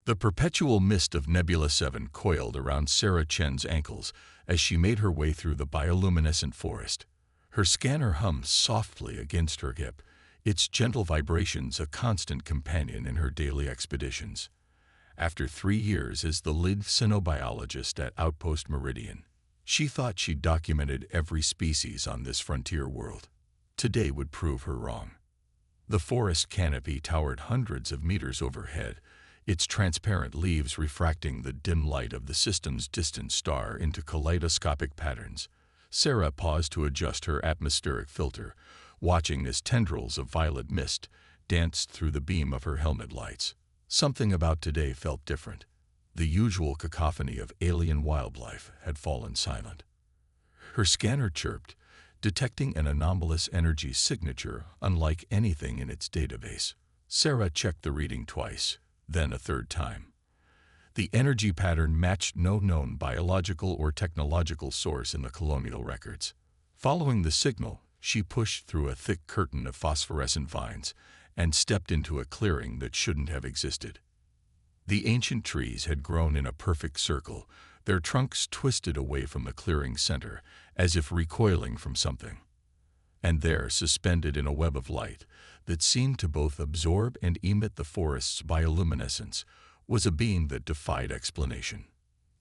The perpetual mist of Nebula 7 coiled around Sarah Chen's ankles as she made her way through the bioluminescent forest. Her scanner hummed softly against her hip, its gentle vibrations a constant companion in her daily expeditions. After 3 years as the lead cynobiologist at Outpost Meridian, she thought she'd documented every species on this frontier world. Today would prove her wrong. The forest canopy towered hundreds of meters overhead, its transparent leaves refracting the dim light of the system's distant star into kaleidoscopic patterns. Sarah paused to adjust her atmospheric filter, watching as tendrils of violet mist danced through the beam of her helmet lights. Something about today felt different. The usual cacophony of alien wildlife had fallen silent. Her scanner chirped, detecting an anomalous energy signature unlike anything in its database. Sarah checked the reading twice, then a third time. The energy pattern matched no known biological or technological source in the colonial records. Following the signal, she pushed through a thick curtain of phosphorescent vines and stepped into a clearing that shouldn't have existed. The ancient trees had grown in a perfect circle, their trunks twisted away from the clearing's center, as if recoiling from something. And there, suspended in a web of light that seemed to both absorb and emit the forest's bioluminescence, was a being that defied explanation.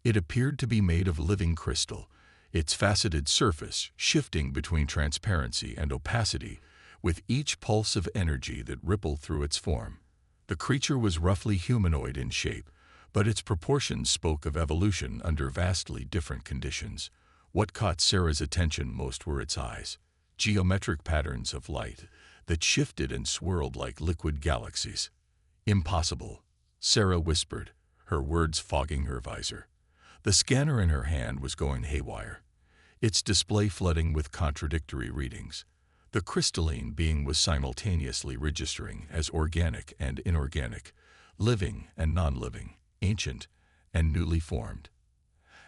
It appeared to be made of living crystal, its faceted surface shifting between transparency and opacity with each pulse of energy that rippled through its form. The creature was roughly humanoid in shape, but its proportions spoke of evolution under vastly different conditions. What caught Sarah's attention most were its eyes, geometric patterns of light that shifted and swirled like liquid galaxies. "Impossible," Sarah whispered, her words fogging her visor. The scanner in her hand was going haywire, its display flooding with contradictory readings. The crystalline being was simultaneously registering as organic and inorganic, living and non-living, ancient and newly formed.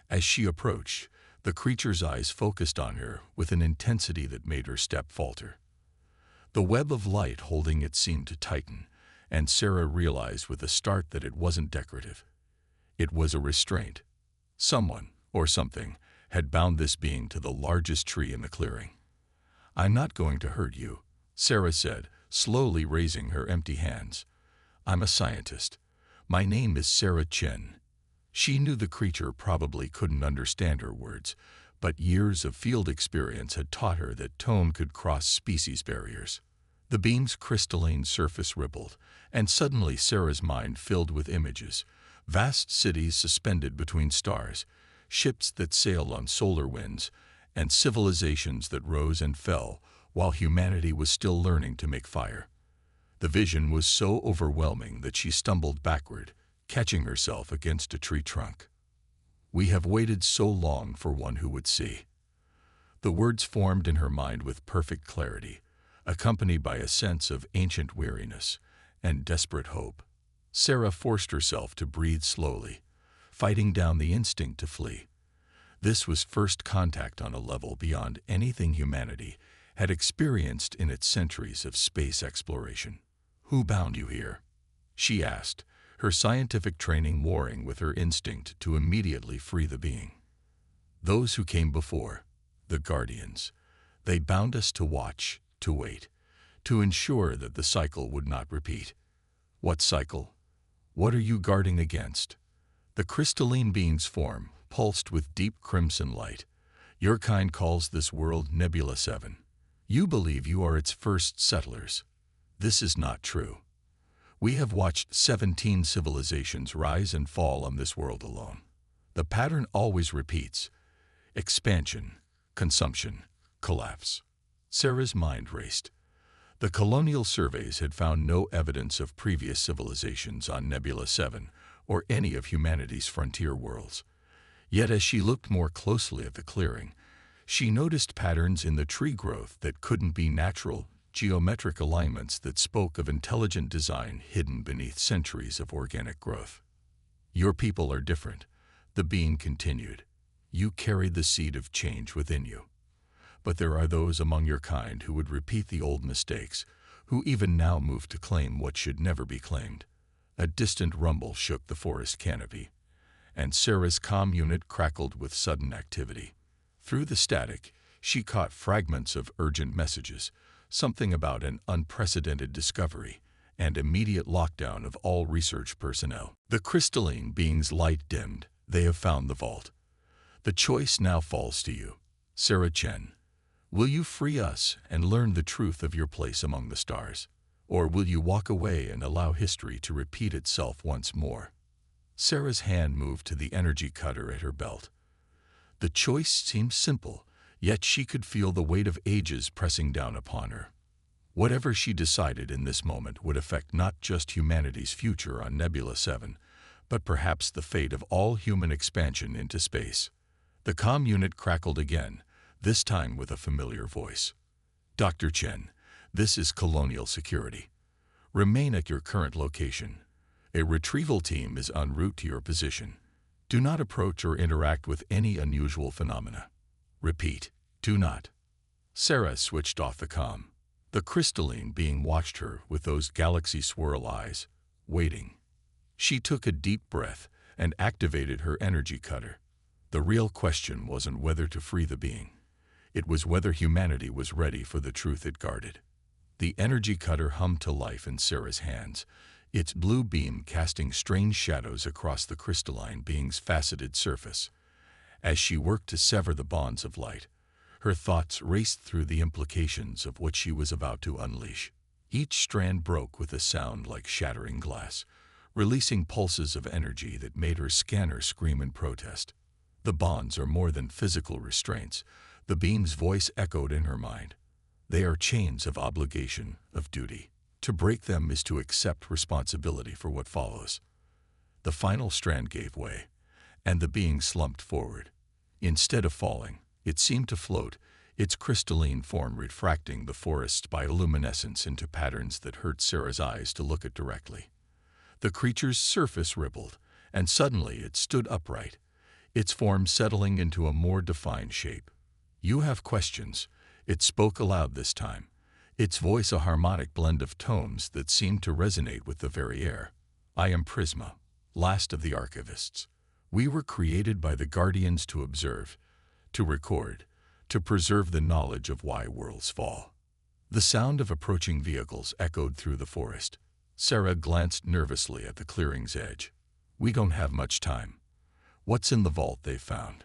As she approached, the creature's eyes focused on her with an intensity that made her step falter. The web of light holding it seemed to tighten, and Sarah realized with a start that it wasn't decorative. It was a restraint. Someone, or something, had bound this being to the largest tree in the clearing. "I'm not going to hurt you," Sarah said, slowly raising her empty hands. "I'm a scientist. My name is Sarah Chen." She knew the creature probably couldn't understand her words, but years of field experience had taught her that tone could cross species barriers. The beam's crystalline surface rippled, and suddenly Sarah's mind filled with images, vast cities suspended between stars, ships that sailed on solar winds, and civilizations that rose and fell while humanity was still learning to make fire. The vision was so overwhelming that she stumbled backward, catching herself against a tree trunk. "We have waited so long for one who would see." The words formed in her mind with perfect clarity, accompanied by a sense of ancient weariness and desperate hope. Sarah forced herself to breathe slowly, fighting down the instinct to flee. This was first contact on a level beyond anything humanity had experienced in its centuries of space exploration. "Who bound you here?" she asked, her scientific training warring with her instinct to immediately free the being. "Those who came before, the Guardians. They bound us to watch, to wait, to ensure that the cycle would not repeat." "What cycle? What are you guarding against?" The crystalline being's form pulsed with deep crimson light. "Your kind calls this world Nebula 7. You believe you are its first settlers. This is not true. We have watched 17 civilizations rise and fall on this world alone. The pattern always repeats: expansion, consumption, collapse." Sarah's mind raced. The colonial surveys had found no evidence of previous civilizations on Nebula 7 or any of humanity's frontier worlds. Yet as she looked more closely at the clearing, she noticed patterns in the tree growth that couldn't be natural, geometric alignments that spoke of intelligent design hidden beneath centuries of organic growth. "Your people are different," the being continued. "You carry the seed of change within you. But there are those among your kind who would repeat the old mistakes, who even now move to claim what should never be claimed. A distant rumble shook the forest canopy, and Sarah's comm unit crackled with sudden activity. Through the static, she caught fragments of urgent messages, something about an unprecedented discovery, and immediate lockdown of all research personnel. The crystalline being's light dimmed. They have found the vault. The choice now falls to you, Sarah Chen. Will you free us and learn the truth of your place among the stars? Or will you walk away and allow history to repeat itself once more? Sarah's hand moved to the energy cutter at her belt. The choice seemed simple, yet she could feel the weight of ages pressing down upon her. Whatever she decided in this moment would affect not just humanity's future on Nebula 7, but perhaps the fate of all human expansion into space. The comm unit crackled again, this time with a familiar voice. Dr. Chen, this is Colonial Security. Remain at your current location. A retrieval team is en route to your position. Do not approach or interact with any unusual phenomena. Repeat, do not. Sarah switched off the comm. The crystalline being watched her with those galaxy swirl eyes, waiting. She took a deep breath and activated her energy cutter. The real question wasn't whether to free the being. It was whether humanity was ready for the truth it guarded. The energy cutter hummed to life in Sarah's hands, its blue beam casting strange shadows across the crystalline being's faceted surface. As she worked to sever the bonds of light, her thoughts raced through the implications of what she was about to unleash. Each strand broke with a sound like shattering glass, releasing pulses of energy that made her scanner scream in protest. The bonds are more than physical restraints, the beam's voice echoed in her mind. They are chains of obligation, of duty. To break them is to accept responsibility for what follows. The final strand gave way, and the being slumped forward. Instead of falling, it seemed to float, its crystalline form refracting the forest's bioluminescence into patterns that hurt Sarah's eyes to look at directly. The creature's surface rippled, and suddenly it stood upright, its form settling into a more defined shape. You have questions, it spoke aloud this time, its voice a harmonic blend of tones that seemed to resonate with the very air. I am Prisma, last of the archivists. We were created by the Guardians to observe, to record, to preserve the knowledge of why worlds fall. The sound of approaching vehicles echoed through the forest. Sarah glanced nervously at the clearing's edge. We don't have much time. What's in the vault they found?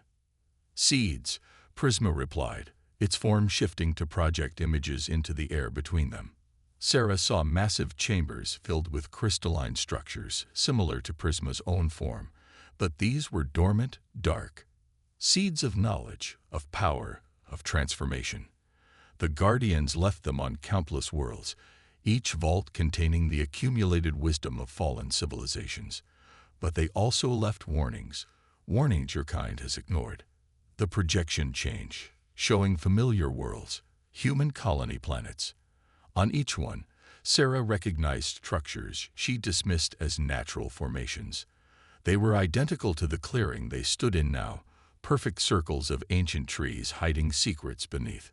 Seeds, Prisma replied, its form shifting to project images into the air between them. Sarah saw massive chambers filled with crystalline structures similar to Prisma's own form, but these were dormant, dark. Seeds of knowledge, of power, of transformation. The Guardians left them on countless worlds, each vault containing the accumulated wisdom of fallen civilizations. But they also left warnings, warnings your kind has ignored. The projection change, showing familiar worlds, human colony planets. On each one, Sarah recognized structures she dismissed as natural formations. They were identical to the clearing they stood in now, perfect circles of ancient trees hiding secrets beneath.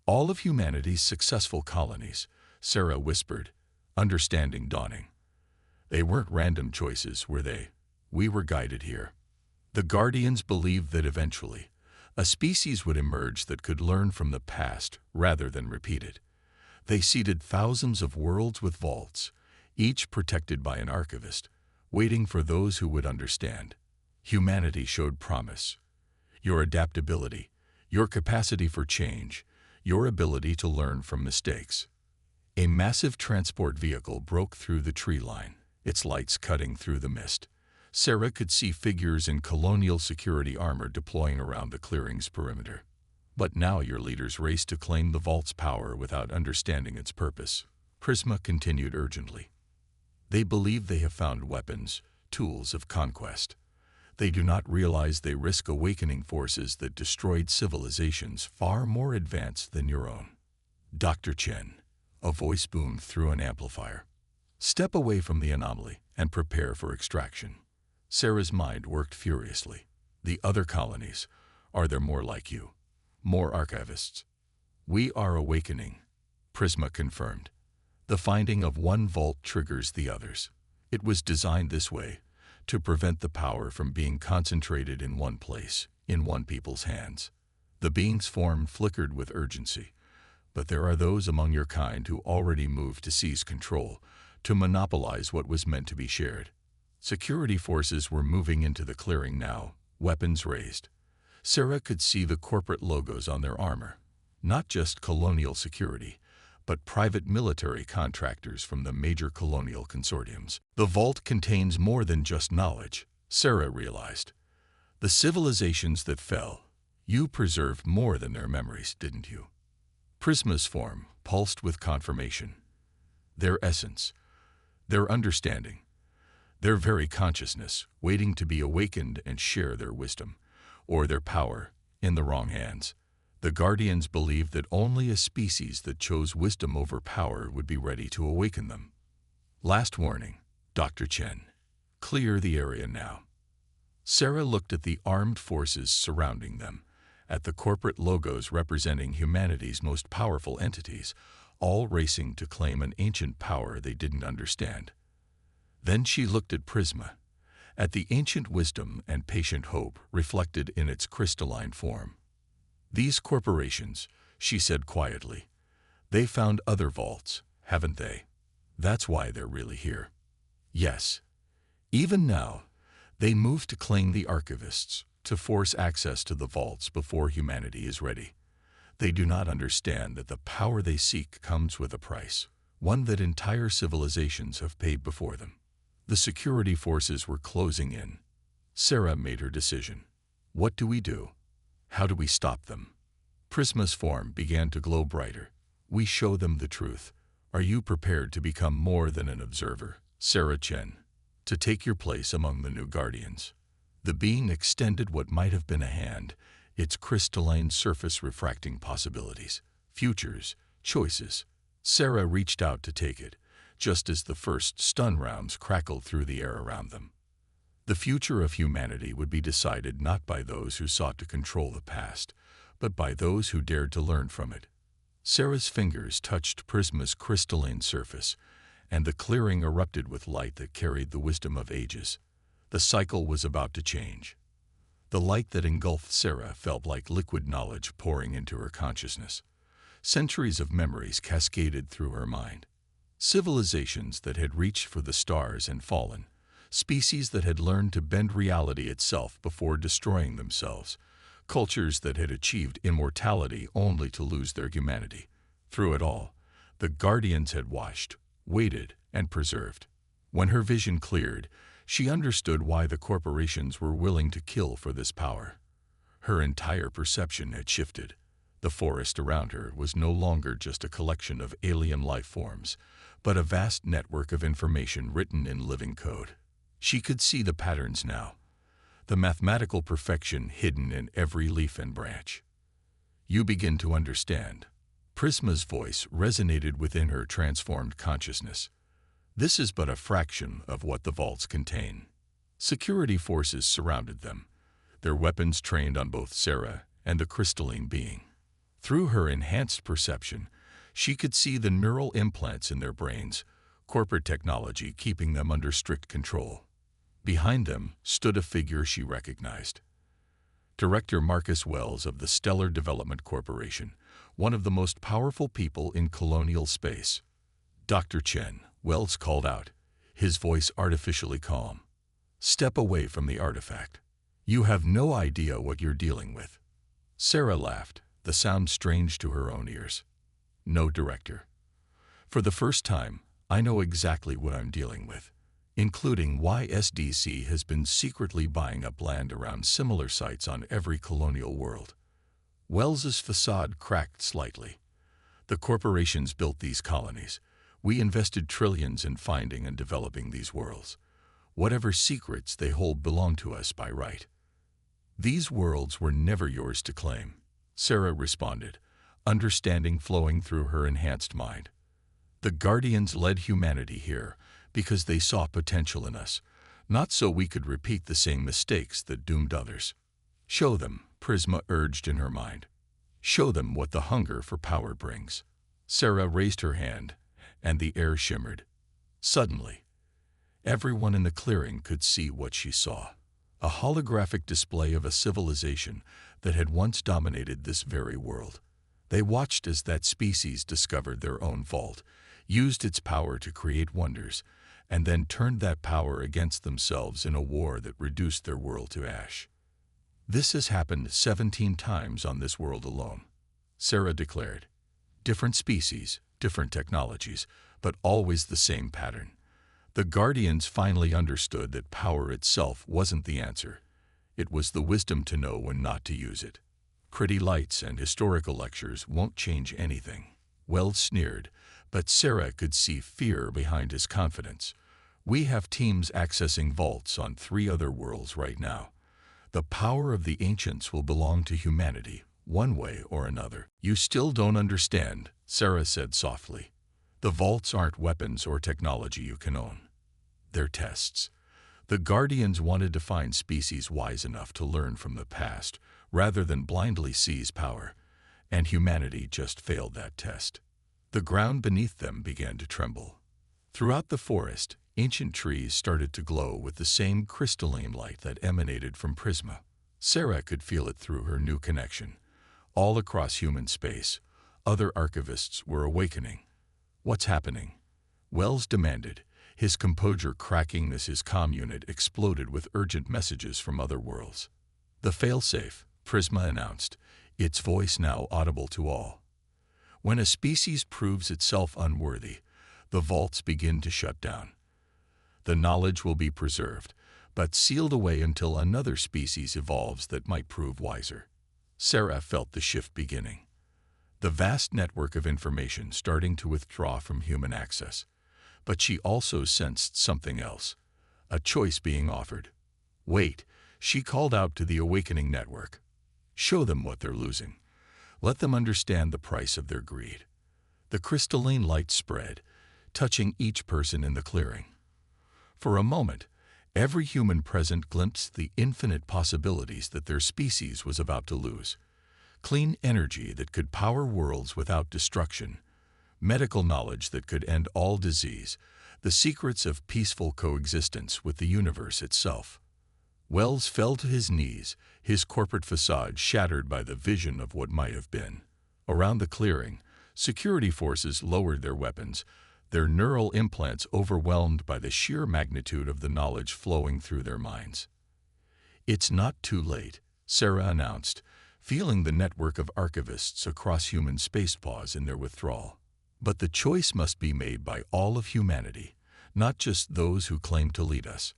All of humanity's successful colonies, Sarah whispered, understanding dawning. They weren't random choices, were they? We were guided here. The Guardians believed that eventually, a species would emerge that could learn from the past rather than repeat it. They seeded thousands of worlds with vaults, each protected by an archivist, waiting for those who would understand. Humanity showed promise. Your adaptability, your capacity for change, your ability to learn from mistakes. A massive transport vehicle broke through the tree line, its lights cutting through the mist. Sarah could see figures in colonial security armor deploying around the clearing's perimeter. But now your leaders race to claim the vault's power without understanding its purpose. Prisma continued urgently. They believe they have found weapons, tools of conquest. They do not realize they risk awakening forces that destroyed civilizations far more advanced than your own. Dr. Chen, a voice boomed through an amplifier. Step away from the anomaly and prepare for extraction. Sarah's mind worked furiously. The other colonies, are there more like you? More archivists? We are awakening, Prisma confirmed. The finding of one vault triggers the others. It was designed this way, to prevent the power from being concentrated in one place, in one people's hands. The being's form flickered with urgency, but there are those among your kind who already moved to seize control, to monopolize what was meant to be shared. Security forces were moving into the clearing now, weapons raised. Sarah could see the corporate logos on their armor. Not just colonial security, but private military contractors from the major colonial consortiums. The vault contains more than just knowledge, Sarah realized. The civilizations that fell, you preserved more than their memories, didn't you? Prisma's form pulsed with confirmation. Their essence, their understanding, their very consciousness waiting to be awakened and share their wisdom, or their power, in the wrong hands. The Guardians believed that only a species that chose wisdom over power would be ready to awaken them. Last warning, Dr. Chen. Clear the area now. Sarah looked at the armed forces surrounding them, at the corporate logos representing humanity's most powerful entities, all racing to claim an ancient power they didn't understand. Then she looked at Prisma, at the ancient wisdom and patient hope reflected in its crystalline form. These corporations, she said quietly, they found other vaults, haven't they? That's why they're really here. Yes. Even now, they move to claim the archivists, to force access to the vaults before humanity is ready. They do not understand that the power they seek comes with a price, one that entire civilizations have paid before them. The security forces were closing in. Sarah made her decision. What do we do? How do we stop them? Prisma's form began to glow brighter. We show them the truth. Are you prepared to become more than an observer, Sarah Chen? To take your place among the new Guardians? The being extended what might have been a hand, its crystalline surface refracting possibilities, futures, choices. Sarah reached out to take it, just as the first stun rounds crackled through the air around them. The future of humanity would be decided not by those who sought to control the past, but by those who dared to learn from it. Sarah's fingers touched Prisma's crystalline surface, and the clearing erupted with light that carried the wisdom of ages. The cycle was about to change. The light that engulfed Sarah felt like liquid knowledge pouring into her consciousness. Centuries of memories cascaded through her mind. Civilizations that had reached for the stars and fallen. Species that had learned to bend reality itself before destroying themselves. Cultures that had achieved immortality only to lose their humanity. Through it all, the Guardians had watched, waited, and preserved. When her vision cleared, she understood why the corporations were willing to kill for this power. Her entire perception had shifted. The forest around her was no longer just a collection of alien life forms, but a vast network of information written in living code. She could see the patterns now, the mathematical perfection hidden in every leaf and branch. You begin to understand. Prisma's voice resonated within her transformed consciousness. This is but a fraction of what the vaults contain. Security forces surrounded them, their weapons trained on both Sarah and the crystalline being. Through her enhanced perception, she could see the neural implants in their brains, corporate technology keeping them under strict control. Behind them stood a figure she recognized. Director Marcus Wells of the Stellar Development Corporation, one of the most powerful people in colonial space. Dr. Chen, Wells called out, his voice artificially calm. Step away from the artifact. You have no idea what you're dealing with. Sarah laughed, the sound strange to her own ears. No, Director. For the first time, I know exactly what I'm dealing with, including why SDC has been secretly buying up land around similar sites on every colonial world. Wells's facade cracked slightly. The corporations built these colonies. We invested trillions in finding and developing these worlds. Whatever secrets they hold belong to us by right. These worlds were never yours to claim, Sarah responded, understanding flowing through her enhanced mind. The Guardians led humanity here because they saw potential in us, not so we could repeat the same mistakes that doomed others. Show them, Prisma urged in her mind. Show them what the hunger for power brings. Sarah raised her hand, and the air shimmered. Suddenly, Everyone in the clearing could see what she saw. A holographic display of a civilization that had once dominated this very world. They watched as that species discovered their own vault, used its power to create wonders, and then turned that power against themselves in a war that reduced their world to ash. This has happened 17 times on this world alone, Sarah declared. Different species, different technologies, but always the same pattern. The Guardians finally understood that power itself wasn't the answer. It was the wisdom to know when not to use it. Pretty lights and historical lectures won't change anything. Wells sneered, but Sarah could see fear behind his confidence. We have teams accessing vaults on 3 other worlds right now. The power of the ancients will belong to humanity, one way or another. You still don't understand, Sarah said softly. The vaults aren't weapons or technology you can own. They're tests. The Guardians wanted to find species wise enough to learn from the past, rather than blindly seize power, and humanity just failed that test. The ground beneath them began to tremble. Throughout the forest, ancient trees started to glow with the same crystalline light that emanated from Prisma. Sarah could feel it through her new connection. All across human space, other archivists were awakening. What's happening? Wells demanded, his composure cracking as his comm unit exploded with urgent messages from other worlds. The failsafe, Prisma announced, its voice now audible to all. When a species proves itself unworthy, the vaults begin to shut down. The knowledge will be preserved, but sealed away until another species evolves that might prove wiser. Sarah felt the shift beginning. The vast network of information starting to withdraw from human access. But she also sensed something else, a choice being offered. Wait, she called out to the awakening network. Show them what they're losing. Let them understand the price of their greed. The crystalline light spread, touching each person in the clearing. For a moment, every human present glimpsed the infinite possibilities that their species was about to lose. Clean energy that could power worlds without destruction, medical knowledge that could end all disease, the secrets of peaceful coexistence with the universe itself. Wells fell to his knees, his corporate facade shattered by the vision of what might have been. Around the clearing, security forces lowered their weapons, their neural implants overwhelmed by the sheer magnitude of the knowledge flowing through their minds. It's not too late, Sarah announced, feeling the network of archivists across human space pause in their withdrawal. But the choice must be made by all of humanity, not just those who claim to lead us.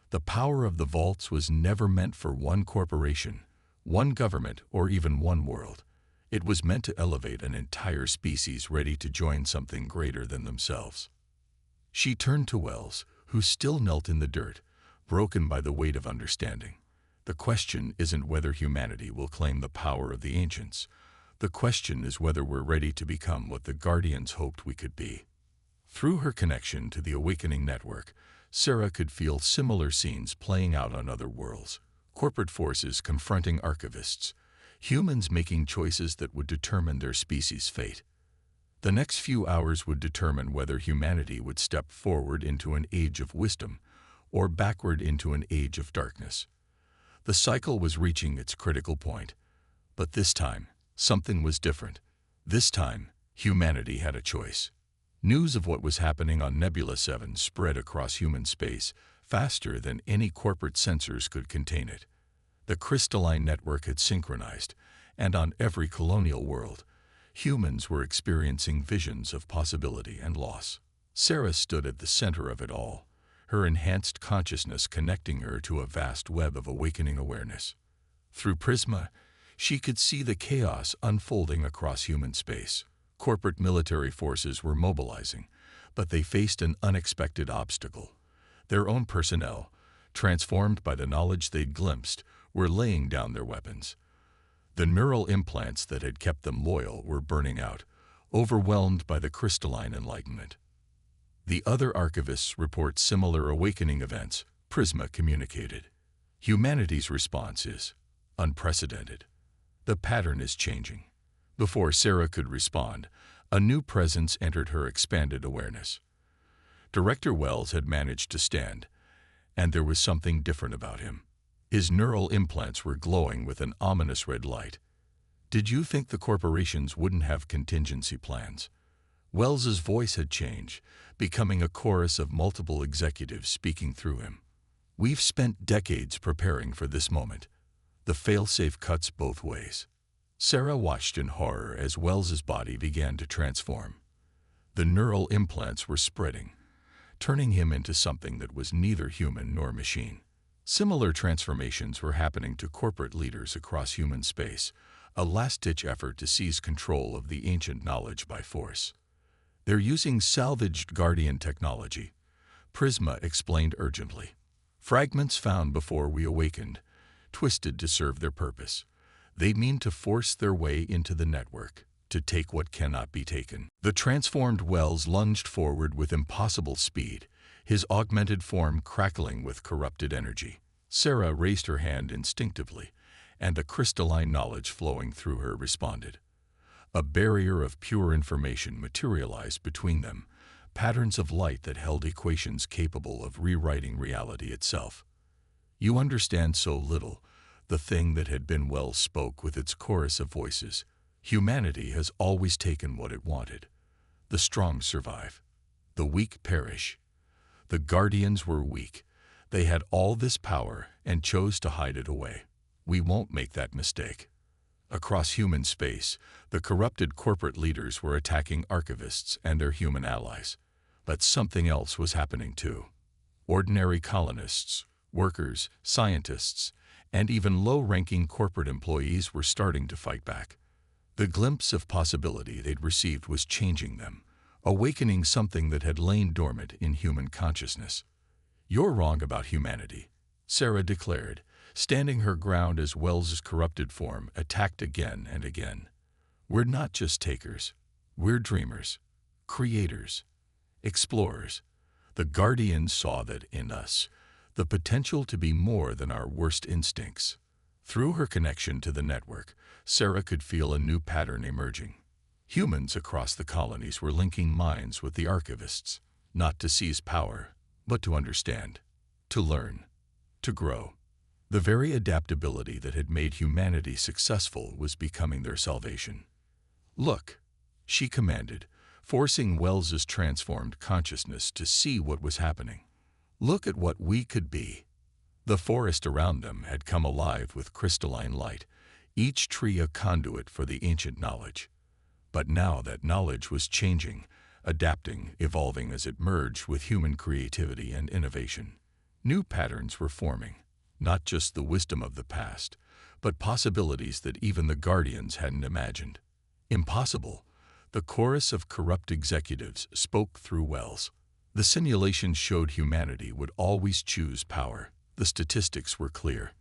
The power of the vaults was never meant for one corporation, one government, or even one world. It was meant to elevate an entire species ready to join something greater than themselves. She turned to Wells, who still knelt in the dirt, broken by the weight of understanding. The question isn't whether humanity will claim the power of the ancients. The question is whether we're ready to become what the Guardians hoped we could be. Through her connection to the Awakening Network, Sarah could feel similar scenes playing out on other worlds. Corporate forces confronting archivists, humans making choices that would determine their species' fate. The next few hours would determine whether humanity would step forward into an age of wisdom or backward into an age of darkness. The cycle was reaching its critical point, but this time, something was different. This time, humanity had a choice. News of what was happening on Nebula 7 spread across human space faster than any corporate sensors could contain it. The crystalline network had synchronized, and on every colonial world, humans were experiencing visions of possibility and loss. Sarah stood at the center of it all, her enhanced consciousness connecting her to a vast web of awakening awareness. Through Prisma, she could see the chaos unfolding across human space. Corporate military forces were mobilizing, but they faced an unexpected obstacle. Their own personnel, transformed by the knowledge they'd glimpsed, were laying down their weapons. The neural implants that had kept them loyal were burning out, overwhelmed by the crystalline enlightenment. The other archivists report similar awakening events, Prisma communicated. Humanity's response is unprecedented. The pattern is changing. Before Sarah could respond, a new presence entered her expanded awareness. Director Wells had managed to stand, and there was something different about him. His neural implants were glowing with an ominous red light. Did you think the corporations wouldn't have contingency plans? Wells's voice had changed, becoming a chorus of multiple executives speaking through him. We've spent decades preparing for this moment. The failsafe cuts both ways. Sarah watched in horror as Wells's body began to transform. The neural implants were spreading, turning him into something that was neither human nor machine. Similar transformations were happening to corporate leaders across human space, a last-ditch effort to seize control of the ancient knowledge by force. They're using salvaged Guardian technology, Prisma explained urgently. Fragments found before we awakened, twisted to serve their purpose. They mean to force their way into the network, to take what cannot be taken. The transformed Wells lunged forward with impossible speed, his augmented form crackling with corrupted energy. Sarah raised her hand instinctively, and the crystalline knowledge flowing through her responded. A barrier of pure information materialized between them, patterns of light that held equations capable of rewriting reality itself. You understand so little, the thing that had been Wells spoke with its chorus of voices. Humanity has always taken what it wanted. The strong survive. The weak perish. The Guardians were weak. They had all this power and chose to hide it away. We won't make that mistake. Across human space, the corrupted corporate leaders were attacking archivists and their human allies. But something else was happening too. Ordinary colonists, workers, scientists, and even low-ranking corporate employees were starting to fight back. The glimpse of possibility they'd received was changing them, awakening something that had lain dormant in human consciousness. You're wrong about humanity, Sarah declared, standing her ground as Wells's corrupted form attacked again and again. We're not just takers. We're dreamers, creators, explorers. The Guardians saw that in us, the potential to be more than our worst instincts. Through her connection to the network, Sarah could feel a new pattern emerging. Humans across the colonies were linking minds with the archivists, not to seize power, but to understand, to learn, to grow. The very adaptability that had made humanity successful was becoming their salvation. Look, she commanded, forcing Wells's transformed consciousness to see what was happening. Look at what we could be. The forest around them had come alive with crystalline light, each tree a conduit for the ancient knowledge. But now that knowledge was changing, adapting, evolving as it merged with human creativity and innovation. New patterns were forming, not just the wisdom of the past, but possibilities that even the Guardians hadn't imagined. Impossible, the chorus of corrupt executives spoke through Wells. The simulation showed humanity would always choose power. The statistics were clear.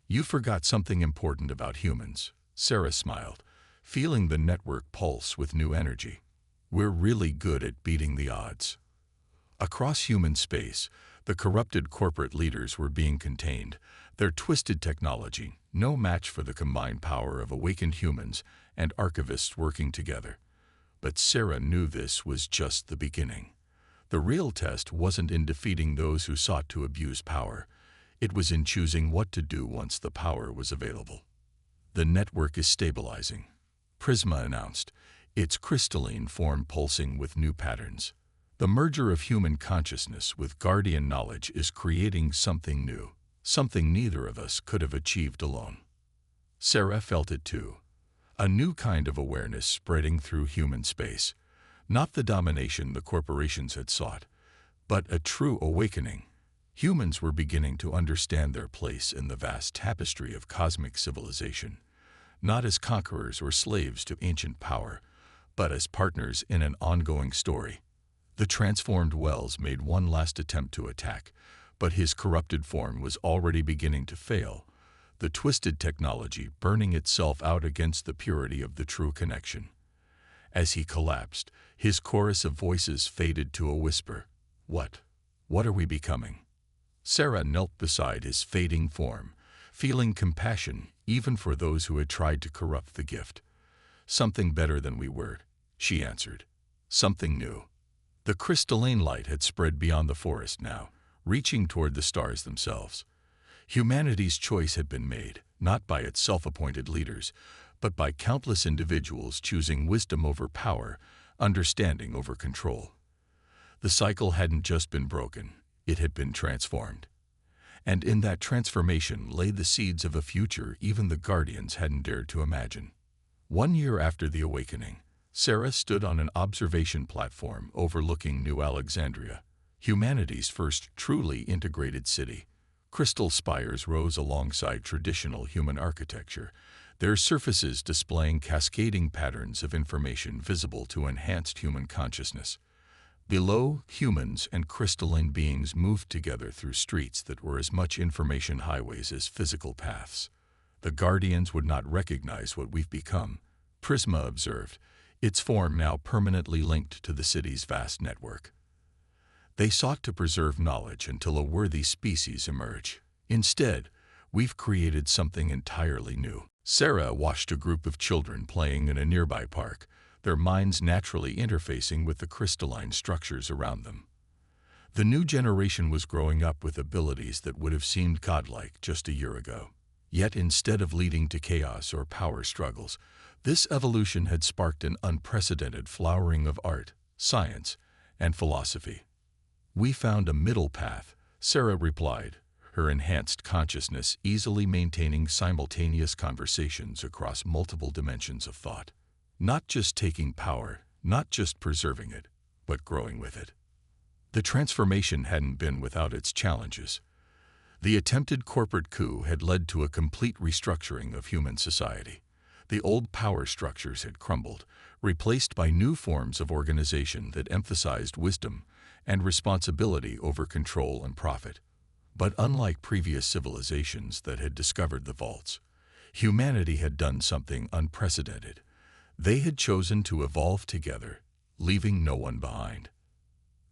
You forgot something important about humans, Sarah smiled, feeling the network pulse with new energy. We're really good at beating the odds. Across human space, the corrupted corporate leaders were being contained, their twisted technology no match for the combined power of awakened humans and archivists working together. But Sarah knew this was just the beginning. The real test wasn't in defeating those who sought to abuse power. It was in choosing what to do once the power was available. The network is stabilizing, Prisma announced, its crystalline form pulsing with new patterns. The merger of human consciousness with Guardian knowledge is creating something new, something neither of us could have achieved alone. Sarah felt it too, a new kind of awareness spreading through human space, not the domination the corporations had sought, but a true awakening. Humans were beginning to understand their place in the vast tapestry of cosmic civilization, not as conquerors or slaves to ancient power, but as partners in an ongoing story. The transformed Wells made one last attempt to attack, but his corrupted form was already beginning to fail, the twisted technology burning itself out against the purity of the true connection. As he collapsed, his chorus of voices faded to a whisper. What are we becoming? Sarah knelt beside his fading form, feeling compassion even for those who had tried to corrupt the gift. Something better than we were, she answered. Something new. The crystalline light had spread beyond the forest now, reaching toward the stars themselves. Humanity's choice had been made, not by its self-appointed leaders, but by countless individuals choosing wisdom over power, understanding over control. The cycle hadn't just been broken, it had been transformed. And in that transformation lay the seeds of a future even the Guardians hadn't dared to imagine. 1 year after the awakening, Sarah stood on an observation platform overlooking New Alexandria, humanity's first truly integrated city. Crystal spires rose alongside traditional human architecture, their surfaces displaying cascading patterns of information visible to enhanced human consciousness. Below, humans and crystalline beings moved together through streets that were as much information highways as physical paths. The Guardians would not recognize what we've become, Prisma observed, its form now permanently linked to the city's vast network. They sought to preserve knowledge until a worthy species emerge. Instead, we've created something entirely new. Sarah watched a group of children playing in a nearby park, their minds naturally interfacing with the crystalline structures around them. The new generation was growing up with abilities that would have seemed godlike just a year ago. Yet instead of leading to chaos or power struggles, this evolution had sparked an unprecedented flowering of art, science, and philosophy. "We found a middle path," Sarah replied, her enhanced consciousness easily maintaining simultaneous conversations across multiple dimensions of thought. Not just taking power, not just preserving it, but growing with it. The transformation hadn't been without its challenges. The attempted corporate coup had led to a complete restructuring of human society. The old power structures had crumbled, replaced by new forms of organization that emphasized wisdom and responsibility over control and profit. But unlike previous civilizations that had discovered the vaults, humanity had done something unprecedented. They had chosen to evolve together, leaving no one behind.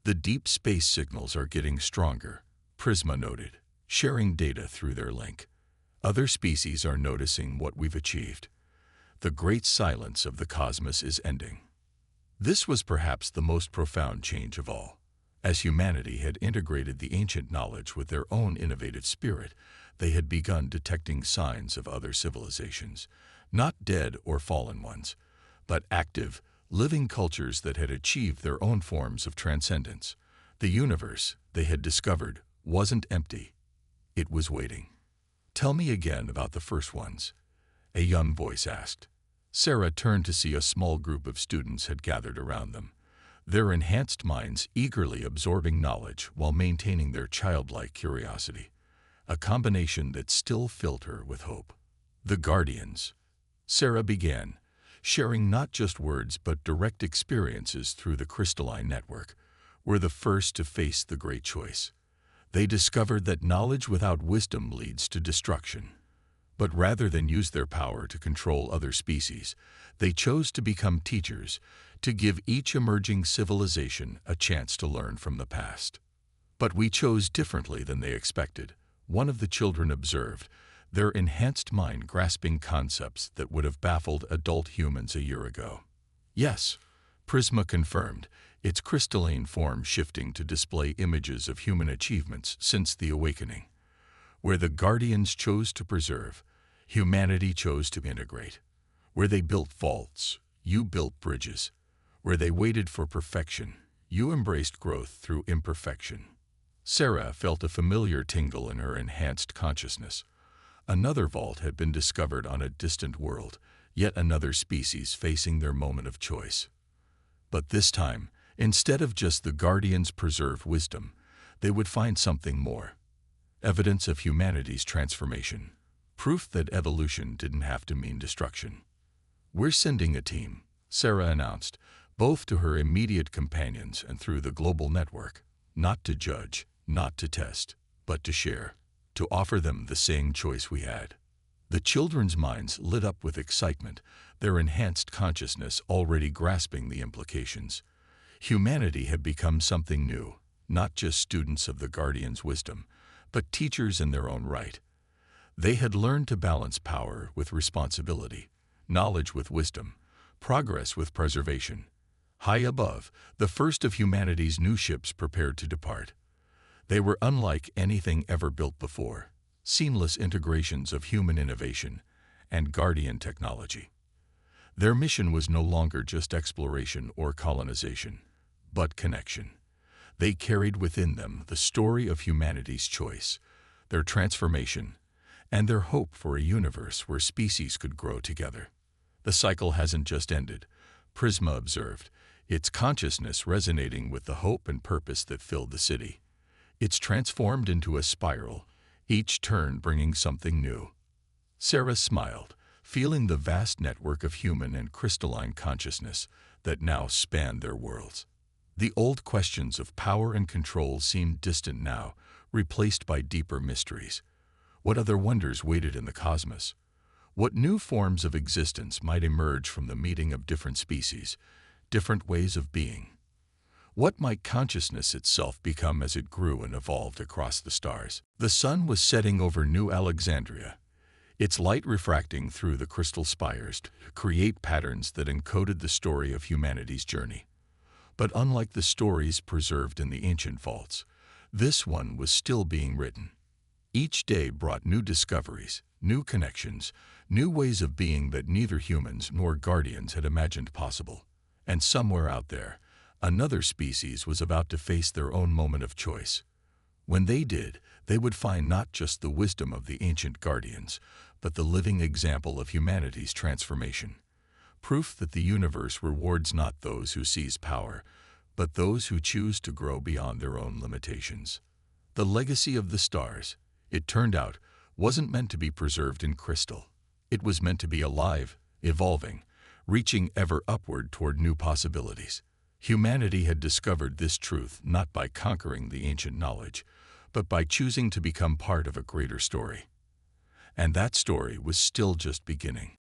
"The deep space signals are getting stronger," Prisma noted, sharing data through their link. "Other species are noticing what we've achieved. The great silence of the cosmos is ending." This was perhaps the most profound change of all. As humanity had integrated the ancient knowledge with their own innovative spirit, they had begun detecting signs of other civilizations, not dead or fallen ones, but active, living cultures that had achieved their own forms of transcendence. The universe, they had discovered, wasn't empty. It was waiting. "Tell me again about the first ones," a young voice asked. Sarah turned to see a small group of students had gathered around them, their enhanced minds eagerly absorbing knowledge while maintaining their childlike curiosity, a combination that still filled her with hope. "The Guardians," Sarah began, sharing not just words but direct experiences through the crystalline network, were the first to face the great choice. They discovered that knowledge without wisdom leads to destruction. But rather than use their power to control other species, they chose to become teachers, to give each emerging civilization a chance to learn from the past. "But we chose differently than they expected," one of the children observed, their enhanced mind grasping concepts that would have baffled adult humans a year ago. "Yes," Prisma confirmed, its crystalline form shifting to display images of human achievements since the awakening. "Where the Guardians chose to preserve, humanity chose to integrate. Where they built vaults, you built bridges. Where they waited for perfection, you embraced growth through imperfection." Sarah felt a familiar tingle in her enhanced consciousness. Another vault had been discovered on a distant world, yet another species facing their moment of choice. But this time, instead of just the Guardians' preserved wisdom, they would find something more. Evidence of humanity's transformation. Proof that evolution didn't have to mean destruction. "We're sending a team," Sarah announced, both to her immediate companions and through the global network, not to judge, not to test, but to share, to offer them the same choice we had. The children's minds lit up with excitement, their enhanced consciousness already grasping the implications. Humanity had become something new, not just students of the Guardian's wisdom, but teachers in their own right. They had learned to balance power with responsibility, knowledge with wisdom, progress with preservation. High above, the first of humanity's new ships prepared to depart. They were unlike anything ever built before, seamless integrations of human innovation and guardian technology. Their mission was no longer just exploration or colonization, but connection. They carried within them the story of humanity's choice, their transformation, and their hope for a universe where species could grow together. The cycle hasn't just ended, Prisma observed, its consciousness resonating with the hope and purpose that filled the city. It's transformed into a spiral, each turn bringing something new. Sarah smiled, feeling the vast network of human and crystalline consciousness that now spanned their worlds. The old questions of power and control seemed distant now, replaced by deeper mysteries. What other wonders waited in the cosmos? What new forms of existence might emerge from the meeting of different species, different ways of being? What might consciousness itself become as it grew and evolved across the stars? The sun was setting over New Alexandria, its light refracting through the crystal spires to create patterns that encoded the story of humanity's journey. But unlike the stories preserved in the ancient vaults, this one was still being written. Each day brought new discoveries, new connections, new ways of being that neither humans nor guardians had imagined possible. And somewhere out there, another species was about to face their own moment of choice. When they did, they would find not just the wisdom of the ancient guardians, but the living example of humanity's transformation. Proof that the universe rewards not those who seize power, but those who choose to grow beyond their own limitations. The legacy of the stars, it turned out, wasn't meant to be preserved in crystal. It was meant to be alive, evolving, reaching ever upward toward new possibilities. Humanity had discovered this truth not by conquering the ancient knowledge, but by choosing to become part of a greater story. And that story was still just beginning.